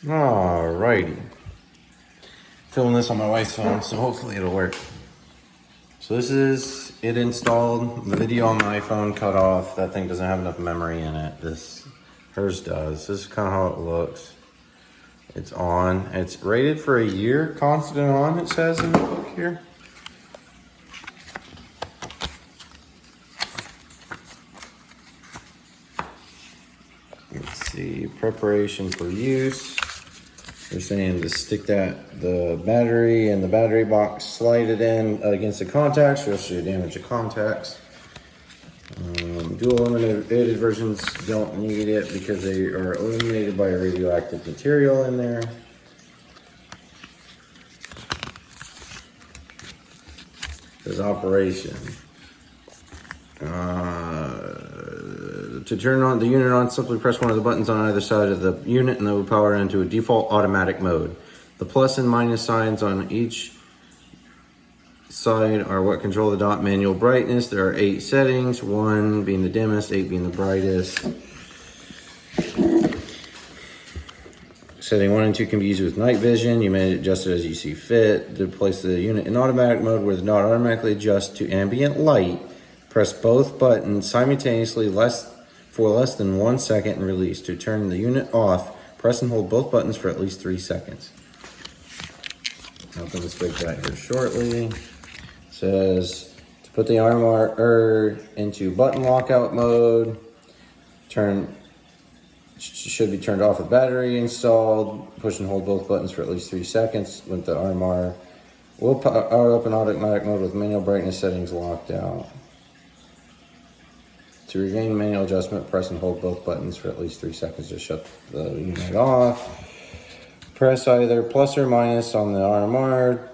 Alrighty. Filming this on my wife's phone, so hopefully it'll work. So this is it installed. The video on my iPhone cut off. That thing doesn't have enough memory in it. Hers does. This is kind of how it looks. It's on. It's rated for a year, constant on, it says in the book here. Let's see, preparation for use. They're saying to stick the battery in the battery box, slide it in against the contacts, or else you damage the contacts. Dual eliminated versions don't need it because they are eliminated by a radioactive material in there. There's operation. To turn on the unit on, simply press one of the buttons on either side of the unit and it will power into a default automatic mode. The plus and minus signs on each side are what control the dot manual brightness. There are 8 settings, 1 being the dimmest, 8 being the brightest. Setting 1 and 2 can be used with night vision. You may adjust it as you see fit. To place the unit in automatic mode where the dot automatically adjusts to ambient light, press both buttons simultaneously for less than 1 second and release. To turn the unit off, press and hold both buttons for at least 3 seconds. I'll open this big guy here shortly. It says to put the RMR into button lockout mode, should be turned off with battery installed. Push and hold both buttons for at least 3 seconds. With the RMR will power up in automatic mode with manual brightness settings locked out. To regain manual adjustment, press and hold both buttons for at least 3 seconds to shut the unit off. Press either plus or minus on the RMR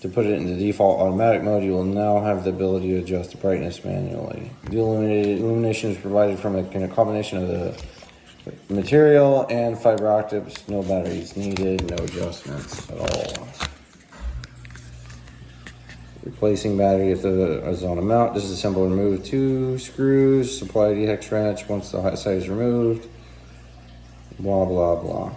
to put it in the default automatic mode. You will now have the ability to adjust the brightness manually. The illumination is provided from a combination of the material and fiber optics. No batteries needed, no adjustments at all. Replacing battery if the is on a mount. Disassemble and remove 2 screws. Supply the hex wrench once the hot side is removed. Blah, blah, blah.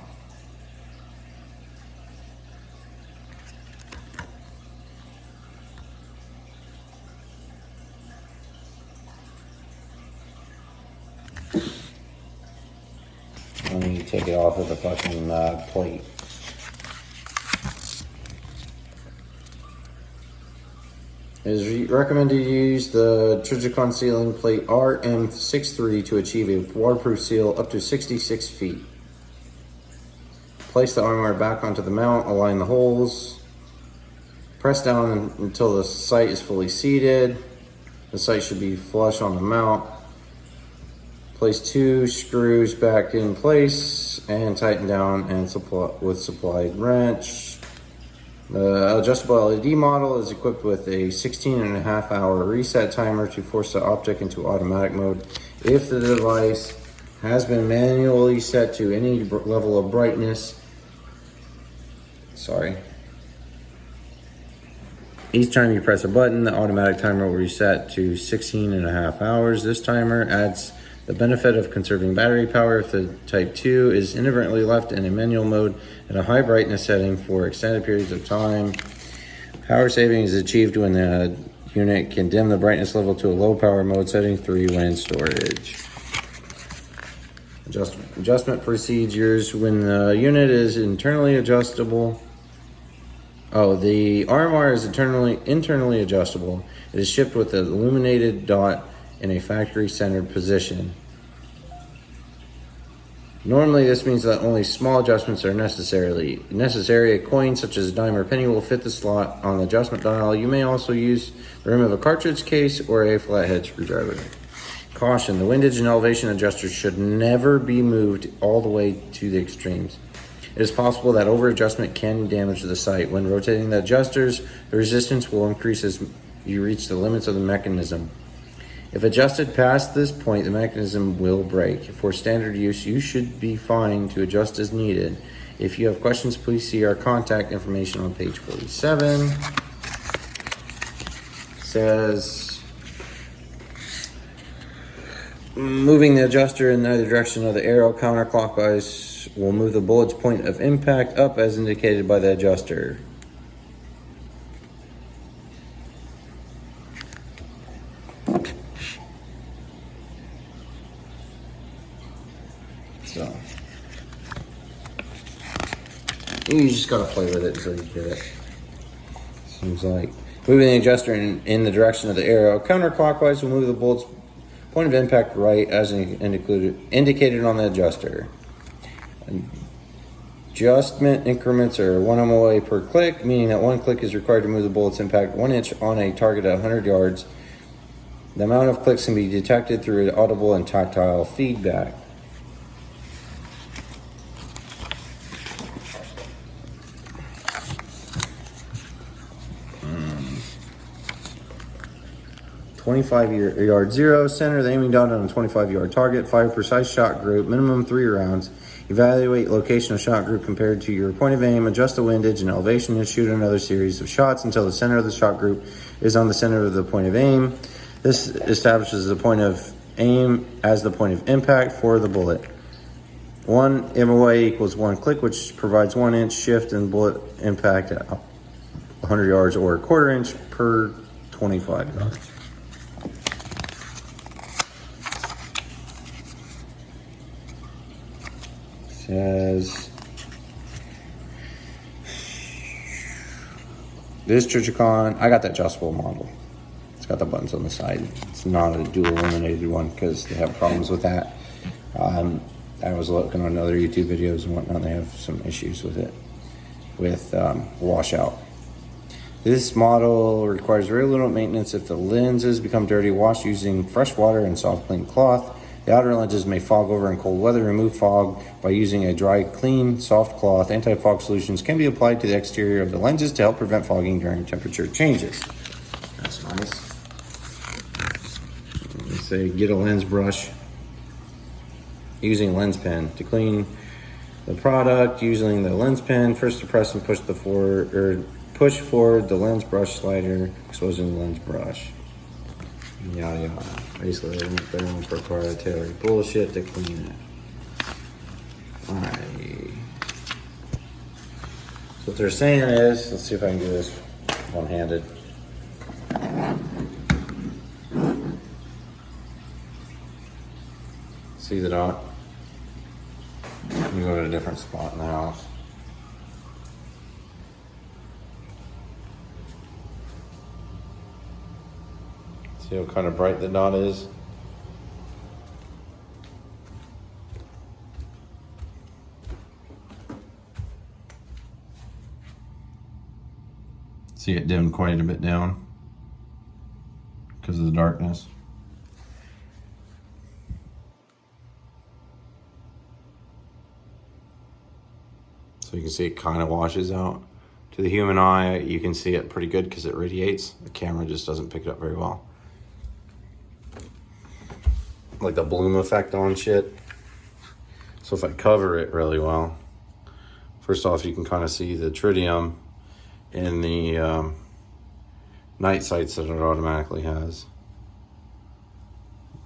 Let me take it off of the fucking plate. It is recommended to use the Trigicon sealing plate RM63 to achieve a waterproof seal up to 66 feet. Place the RMR back onto the mount, align the holes. Press down until the sight is fully seated. The sight should be flush on the mount. Place 2 screws back in place and tighten down with supplied wrench. The adjustable LED model is equipped with a 16.5-hour reset timer to force the optic into automatic mode if the device has been manually set to any level of brightness. Each time you press a button, the automatic timer will reset to 16.5 hours. This timer adds the benefit of conserving battery power if the Type 2 is inadvertently left in a manual mode at a high brightness setting for extended periods of time. Power saving is achieved when the unit can dim the brightness level to a low power mode setting 3 when in storage. Adjustment procedures when the unit is internally adjustable. The RMR is internally adjustable. It is shipped with an illuminated dot in a factory-centered position. Normally, this means that only small adjustments are necessary. A coin such as a dime or penny will fit the slot on the adjustment dial. You may also use the rim of a cartridge case or a flathead screwdriver. Caution, the windage and elevation adjusters should never be moved all the way to the extremes. It is possible that over-adjustment can damage the sight. When rotating the adjusters, the resistance will increase as you reach the limits of the mechanism. If adjusted past this point, the mechanism will break. For standard use, you should be fine to adjust as needed. If you have questions, please see our contact information on page 47. It says, moving the adjuster in either direction of the arrow counterclockwise will move the bullet's point of impact up as indicated by the adjuster. So you just gotta play with it until you get it. Seems like moving the adjuster in the direction of the arrow counterclockwise will move the bullet's point of impact right as indicated on the adjuster. Adjustment increments are 1 MOA per click, meaning that 1 click is required to move the bullet's impact 1 inch on a target at 100 yards. The amount of clicks can be detected through audible and tactile feedback. "25-yard zero, center the aiming dot on a 25-yard target, fire precise shot group, minimum 3 rounds. Evaluate location of shot group compared to your point of aim, adjust the windage and elevation, and shoot another series of shots until the center of the shot group is on the center of the point of aim. This establishes the point of aim as the point of impact for the bullet. 1 MOA equals 1 click, which provides 1 inch shift in bullet impact at 100 yards or a 1/4 inch per 25 yards. Says this Trijicon, I got the adjustable model. It's got the buttons on the side. It's not a dual illuminated one because they have problems with that. I was looking on other YouTube videos and whatnot. They have some issues with it, with washout. This model requires very little maintenance. If the lenses become dirty, wash using fresh water and soft clean cloth. The outer lenses may fog over in cold weather. Remove fog by using a dry, clean, soft cloth. Anti-fog solutions can be applied to the exterior of the lenses to help prevent fogging during temperature changes. That's nice. They say get a lens brush using lens pen to clean the product. Using the lens pen, first depress and push forward the lens brush slider, exposing the lens brush. Yada yada. Basically, their own proprietary bullshit to clean it. Alright. So what they're saying is, let's see if I can do this one-handed. See the dot? Let me go to a different spot in the house. See how kind of bright the dot is? See it dimmed quite a bit down because of the darkness. So you can see it kind of washes out. To the human eye, you can see it pretty good because it radiates. The camera just doesn't pick it up very well. Like the bloom effect on shit. So if I cover it really well, first off, you can kind of see the tritium in the night sights that it automatically has.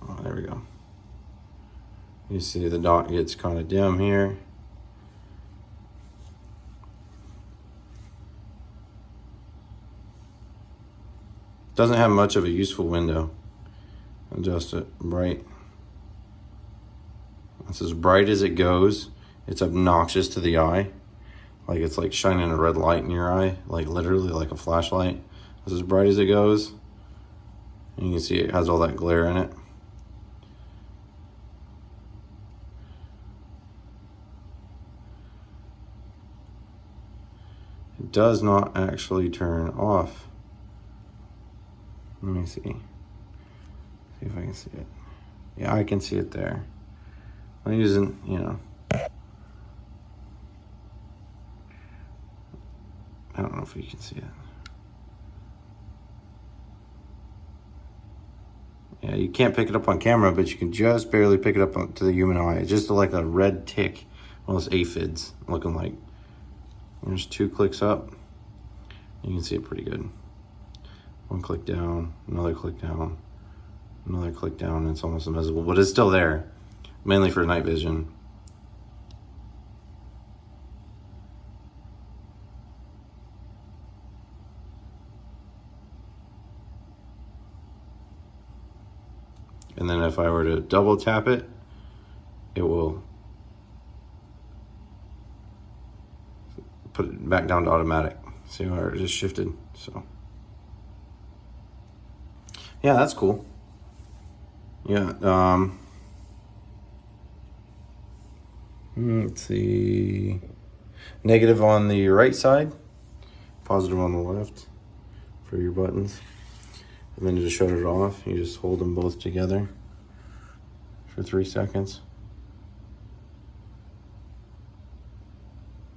Oh, there we go. You see the dot gets kind of dim here. Doesn't have much of a useful window. Adjust it bright. It's as bright as it goes. It's obnoxious to the eye. Like it's like shining a red light in your eye, like literally like a flashlight. It's as bright as it goes. And you can see it has all that glare in it. It does not actually turn off. Let me see. See if I can see it. Yeah, I can see it there. I'm using, you know, I don't know if you can see it. Yeah, you can't pick it up on camera, but you can just barely pick it up to the human eye. It's just like a red tick, one of those aphids looking like. There's 2 clicks up. You can see it pretty good. 1 click down, another click down, another click down, and it's almost invisible, but it's still there, mainly for night vision. and then if I were to double tap it, it will put it back down to automatic. See how it just shifted? So yeah, that's cool. Yeah, let's see. Negative on the right side, positive on the left for your buttons. And then to shut it off, you just hold them both together for 3 seconds.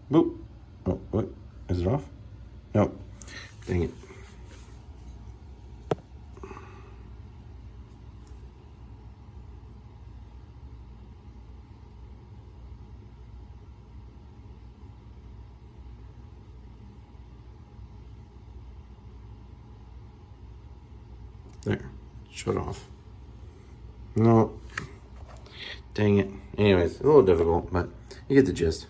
Boop. Oh, what? Is it off? No. Dang it. There. Shut off. No. Dang it. Anyways, a little difficult, but you get the gist.